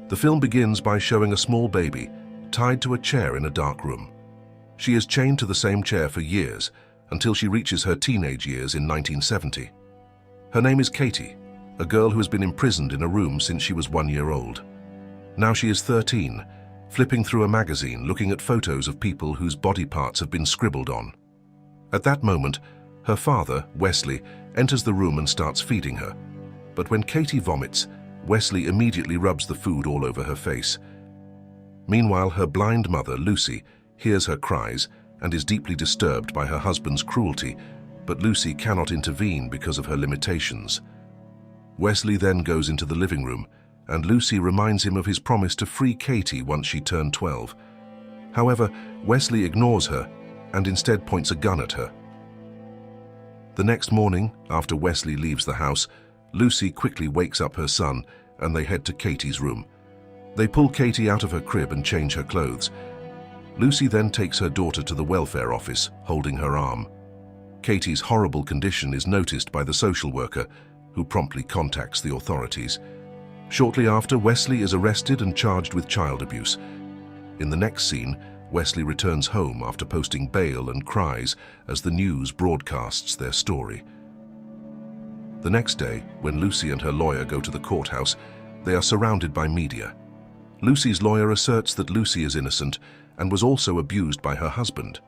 The film begins by showing a small baby tied to a chair in a dark room. She is chained to the same chair for years until she reaches her teenage years in 1970. Her name is Katie, a girl who has been imprisoned in a room since she was 1 year old. Now she is 13, flipping through a magazine looking at photos of people whose body parts have been scribbled on. At that moment, her father, Wesley, enters the room and starts feeding her. But when Katie vomits, Wesley immediately rubs the food all over her face. Meanwhile, her blind mother, Lucy, hears her cries and is deeply disturbed by her husband's cruelty, but Lucy cannot intervene because of her limitations. Wesley then goes into the living room, and Lucy reminds him of his promise to free Katie once she turned 12. However, Wesley ignores her and instead points a gun at her. The next morning, after Wesley leaves the house, Lucy quickly wakes up her son and they head to Katie's room. They pull Katie out of her crib and change her clothes. Lucy then takes her daughter to the welfare office, holding her arm. Katie's horrible condition is noticed by the social worker, who promptly contacts the authorities. Shortly after, Wesley is arrested and charged with child abuse. In the next scene, Wesley returns home after posting bail and cries as the news broadcasts their story. The next day, when Lucy and her lawyer go to the courthouse, they are surrounded by media. Lucy's lawyer asserts that Lucy is innocent and was also abused by her husband.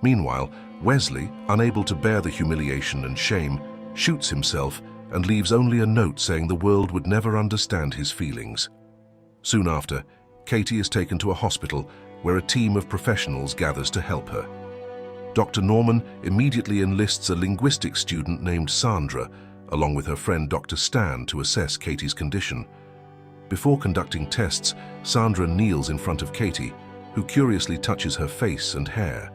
Meanwhile, Wesley, unable to bear the humiliation and shame, shoots himself and leaves only a note saying the world would never understand his feelings. Soon after, Katie is taken to a hospital where a team of professionals gathers to help her. Dr. Norman immediately enlists a linguistics student named Sandra, along with her friend Dr. Stan, to assess Katie's condition. Before conducting tests, Sandra kneels in front of Katie, who curiously touches her face and hair.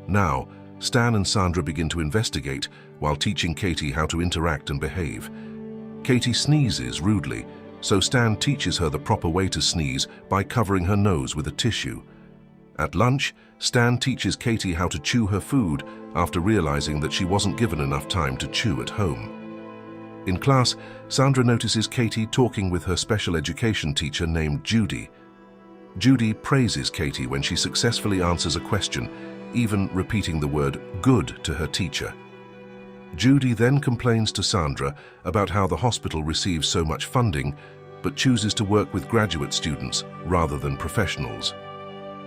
Now, Stan and Sandra begin to investigate while teaching Katie how to interact and behave. Katie sneezes rudely, so Stan teaches her the proper way to sneeze by covering her nose with a tissue. At lunch, Stan teaches Katie how to chew her food after realizing that she wasn't given enough time to chew at home. In class, Sandra notices Katie talking with her special education teacher named Judy. Judy praises Katie when she successfully answers a question, even repeating the word "good" to her teacher. Judy then complains to Sandra about how the hospital receives so much funding, but chooses to work with graduate students rather than professionals.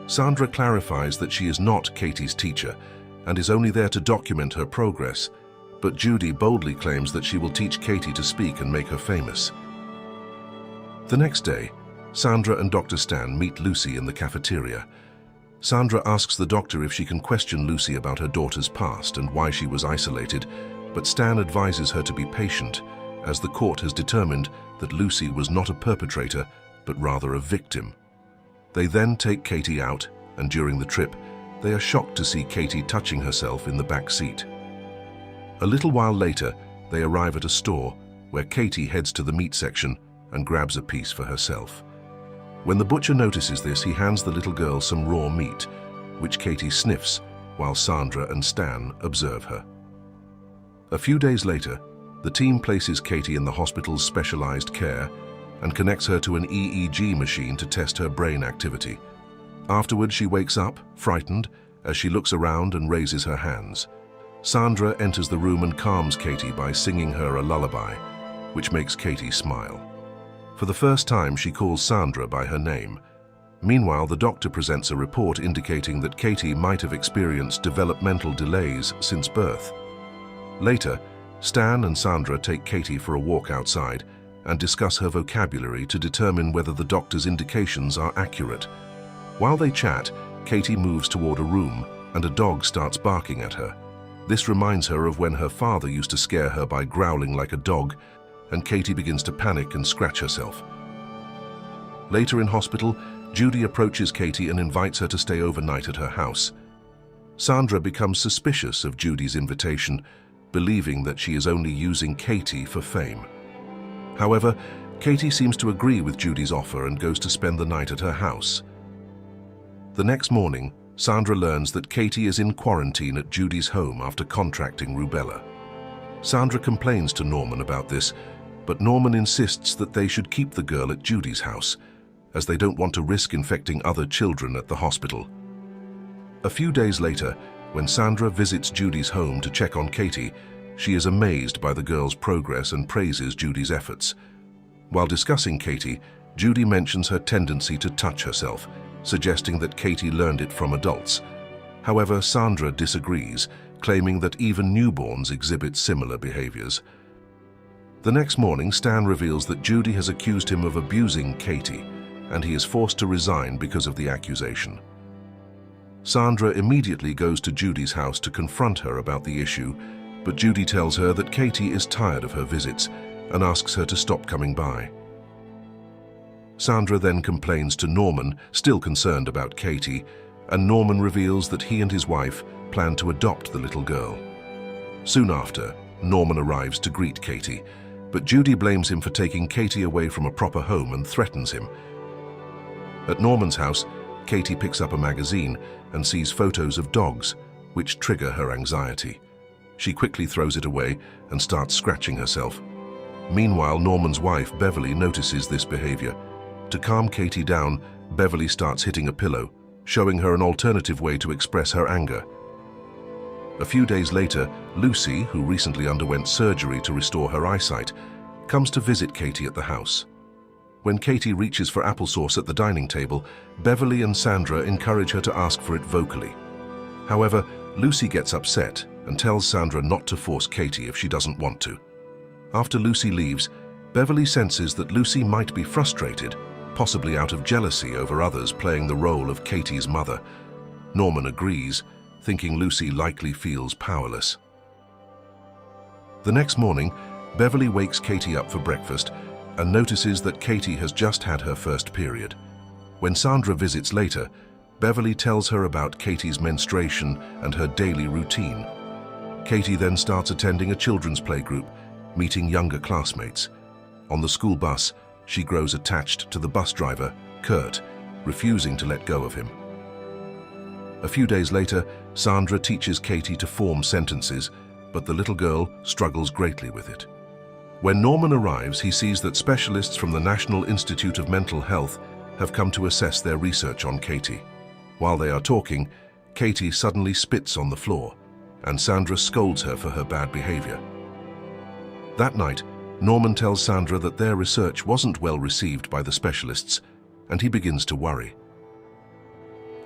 Sandra clarifies that she is not Katie's teacher and is only there to document her progress, but Judy boldly claims that she will teach Katie to speak and make her famous. The next day, Sandra and Dr. Stan meet Lucy in the cafeteria. Sandra asks the doctor if she can question Lucy about her daughter's past and why she was isolated, but Stan advises her to be patient, as the court has determined that Lucy was not a perpetrator, but rather a victim. They then take Katie out, and during the trip, they are shocked to see Katie touching herself in the back seat. A little while later, they arrive at a store where Katie heads to the meat section and grabs a piece for herself. When the butcher notices this, he hands the little girl some raw meat, which Katie sniffs while Sandra and Stan observe her. A few days later, the team places Katie in the hospital's specialized care and connects her to an EEG machine to test her brain activity. Afterward, she wakes up, frightened, as she looks around and raises her hands. Sandra enters the room and calms Katie by singing her a lullaby, which makes Katie smile. For the first time, she calls Sandra by her name. Meanwhile, the doctor presents a report indicating that Katie might have experienced developmental delays since birth. Later, Stan and Sandra take Katie for a walk outside and discuss her vocabulary to determine whether the doctor's indications are accurate. While they chat, Katie moves toward a room and a dog starts barking at her. This reminds her of when her father used to scare her by growling like a dog, and Katie begins to panic and scratch herself. Later in hospital, Judy approaches Katie and invites her to stay overnight at her house. Sandra becomes suspicious of Judy's invitation, believing that she is only using Katie for fame. However, Katie seems to agree with Judy's offer and goes to spend the night at her house. The next morning, Sandra learns that Katie is in quarantine at Judy's home after contracting rubella. Sandra complains to Norman about this, but Norman insists that they should keep the girl at Judy's house, as they don't want to risk infecting other children at the hospital. A few days later, when Sandra visits Judy's home to check on Katie, she is amazed by the girl's progress and praises Judy's efforts. While discussing Katie, Judy mentions her tendency to touch herself, suggesting that Katie learned it from adults. However, Sandra disagrees, claiming that even newborns exhibit similar behaviors. The next morning, Stan reveals that Judy has accused him of abusing Katie, and he is forced to resign because of the accusation. Sandra immediately goes to Judy's house to confront her about the issue, but Judy tells her that Katie is tired of her visits and asks her to stop coming by. Sandra then complains to Norman, still concerned about Katie, and Norman reveals that he and his wife plan to adopt the little girl. Soon after, Norman arrives to greet Katie, but Judy blames him for taking Katie away from a proper home and threatens him. At Norman's house, Katie picks up a magazine and sees photos of dogs, which trigger her anxiety. She quickly throws it away and starts scratching herself. Meanwhile, Norman's wife, Beverly, notices this behavior. To calm Katie down, Beverly starts hitting a pillow, showing her an alternative way to express her anger. A few days later, Lucy, who recently underwent surgery to restore her eyesight, comes to visit Katie at the house. When Katie reaches for applesauce at the dining table, Beverly and Sandra encourage her to ask for it vocally. However, Lucy gets upset and tells Sandra not to force Katie if she doesn't want to. After Lucy leaves, Beverly senses that Lucy might be frustrated, possibly out of jealousy over others playing the role of Katie's mother. Norman agrees, thinking Lucy likely feels powerless. The next morning, Beverly wakes Katie up for breakfast and notices that Katie has just had her first period. When Sandra visits later, Beverly tells her about Katie's menstruation and her daily routine. Katie then starts attending a children's playgroup, meeting younger classmates. On the school bus, she grows attached to the bus driver, Kurt, refusing to let go of him. A few days later, Sandra teaches Katie to form sentences, but the little girl struggles greatly with it. When Norman arrives, he sees that specialists from the National Institute of Mental Health have come to assess their research on Katie. While they are talking, Katie suddenly spits on the floor, and Sandra scolds her for her bad behavior. That night, Norman tells Sandra that their research wasn't well received by the specialists, and he begins to worry.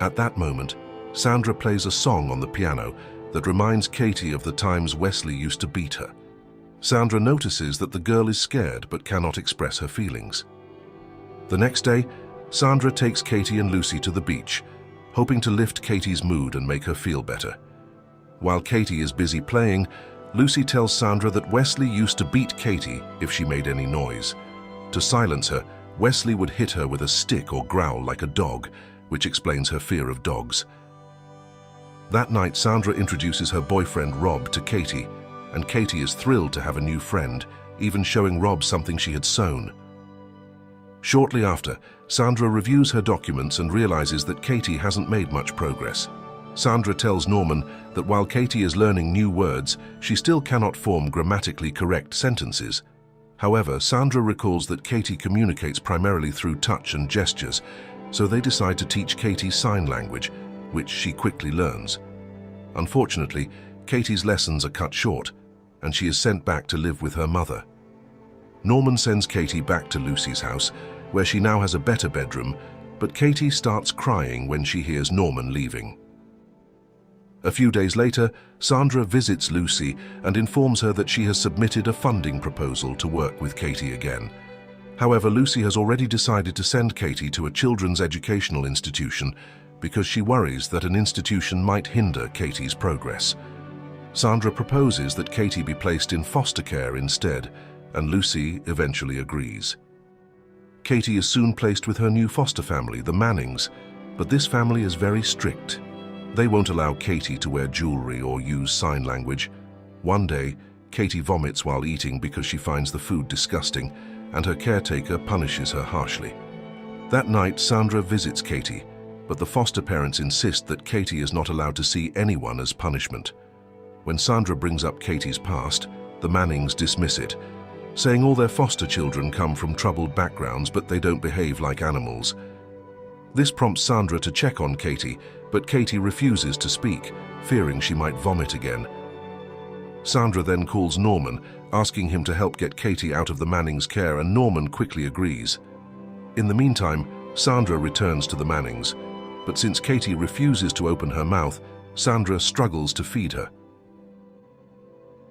At that moment, Sandra plays a song on the piano that reminds Katie of the times Wesley used to beat her. Sandra notices that the girl is scared but cannot express her feelings. The next day, Sandra takes Katie and Lucy to the beach, hoping to lift Katie's mood and make her feel better. While Katie is busy playing, Lucy tells Sandra that Wesley used to beat Katie if she made any noise. To silence her, Wesley would hit her with a stick or growl like a dog, which explains her fear of dogs. That night, Sandra introduces her boyfriend Rob to Katie, and Katie is thrilled to have a new friend, even showing Rob something she had sewn. Shortly after, Sandra reviews her documents and realizes that Katie hasn't made much progress. Sandra tells Norman that while Katie is learning new words, she still cannot form grammatically correct sentences. However, Sandra recalls that Katie communicates primarily through touch and gestures, so they decide to teach Katie sign language, which she quickly learns. Unfortunately, Katie's lessons are cut short, and she is sent back to live with her mother. Norman sends Katie back to Lucy's house, where she now has a better bedroom, but Katie starts crying when she hears Norman leaving. A few days later, Sandra visits Lucy and informs her that she has submitted a funding proposal to work with Katie again. However, Lucy has already decided to send Katie to a children's educational institution because she worries that an institution might hinder Katie's progress. Sandra proposes that Katie be placed in foster care instead, and Lucy eventually agrees. Katie is soon placed with her new foster family, the Mannings, but this family is very strict. They won't allow Katie to wear jewelry or use sign language. One day, Katie vomits while eating because she finds the food disgusting, and her caretaker punishes her harshly. That night, Sandra visits Katie, but the foster parents insist that Katie is not allowed to see anyone as punishment. When Sandra brings up Katie's past, the Mannings dismiss it, saying all their foster children come from troubled backgrounds but they don't behave like animals. This prompts Sandra to check on Katie, but Katie refuses to speak, fearing she might vomit again. Sandra then calls Norman, asking him to help get Katie out of the Mannings' care, and Norman quickly agrees. In the meantime, Sandra returns to the Mannings, but since Katie refuses to open her mouth, Sandra struggles to feed her.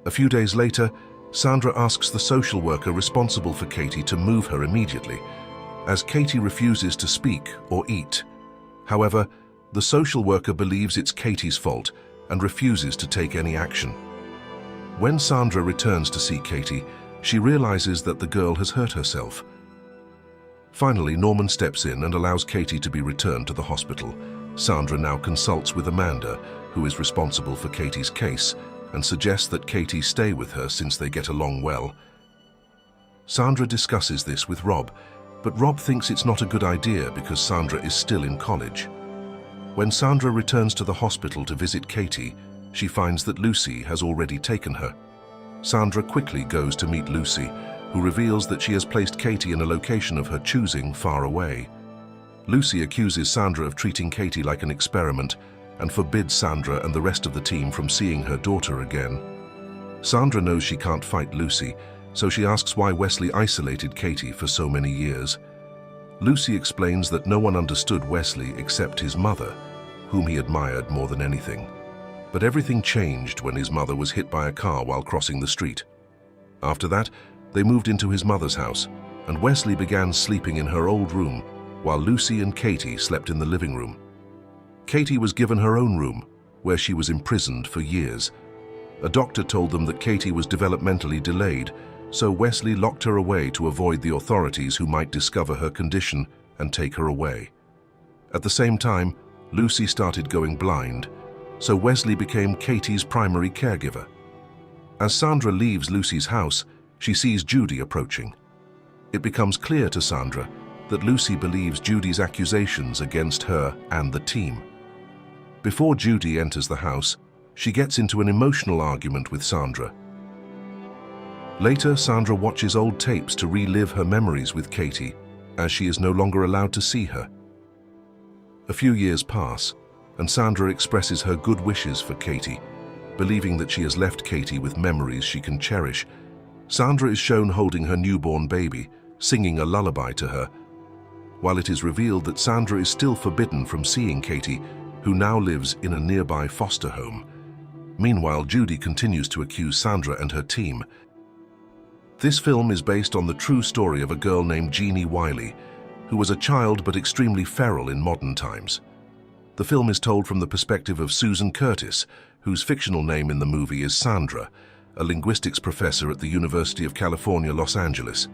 A few days later, Sandra asks the social worker responsible for Katie to move her immediately, as Katie refuses to speak or eat. However, the social worker believes it's Katie's fault and refuses to take any action. When Sandra returns to see Katie, she realizes that the girl has hurt herself. Finally, Norman steps in and allows Katie to be returned to the hospital. Sandra now consults with Amanda, who is responsible for Katie's case, and suggests that Katie stay with her since they get along well. Sandra discusses this with Rob, but Rob thinks it's not a good idea because Sandra is still in college. When Sandra returns to the hospital to visit Katie, she finds that Lucy has already taken her. Sandra quickly goes to meet Lucy, who reveals that she has placed Katie in a location of her choosing far away. Lucy accuses Sandra of treating Katie like an experiment and forbids Sandra and the rest of the team from seeing her daughter again. Sandra knows she can't fight Lucy, so she asks why Wesley isolated Katie for so many years. Lucy explains that no one understood Wesley except his mother, whom he admired more than anything. But everything changed when his mother was hit by a car while crossing the street. After that, they moved into his mother's house, and Wesley began sleeping in her old room, while Lucy and Katie slept in the living room. Katie was given her own room, where she was imprisoned for years. A doctor told them that Katie was developmentally delayed, so Wesley locked her away to avoid the authorities who might discover her condition and take her away. At the same time, Lucy started going blind, so Wesley became Katie's primary caregiver. As Sandra leaves Lucy's house, she sees Judy approaching. It becomes clear to Sandra that Lucy believes Judy's accusations against her and the team. Before Judy enters the house, she gets into an emotional argument with Sandra. Later, Sandra watches old tapes to relive her memories with Katie, as she is no longer allowed to see her. A few years pass, and Sandra expresses her good wishes for Katie, believing that she has left Katie with memories she can cherish. Sandra is shown holding her newborn baby, singing a lullaby to her, while it is revealed that Sandra is still forbidden from seeing Katie, who now lives in a nearby foster home. Meanwhile, Judy continues to accuse Sandra and her team. This film is based on the true story of a girl named Jeannie Wiley, who was a child but extremely feral in modern times. The film is told from the perspective of Susan Curtis, whose fictional name in the movie is Sandra, a linguistics professor at the University of California, Los Angeles.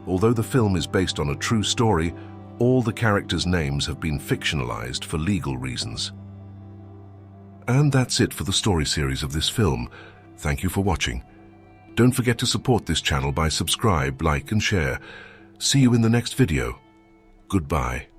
Although the film is based on a true story, all the characters' names have been fictionalized for legal reasons. And that's it for the story series of this film. Thank you for watching. Don't forget to support this channel by subscribe, like and share. See you in the next video. Goodbye.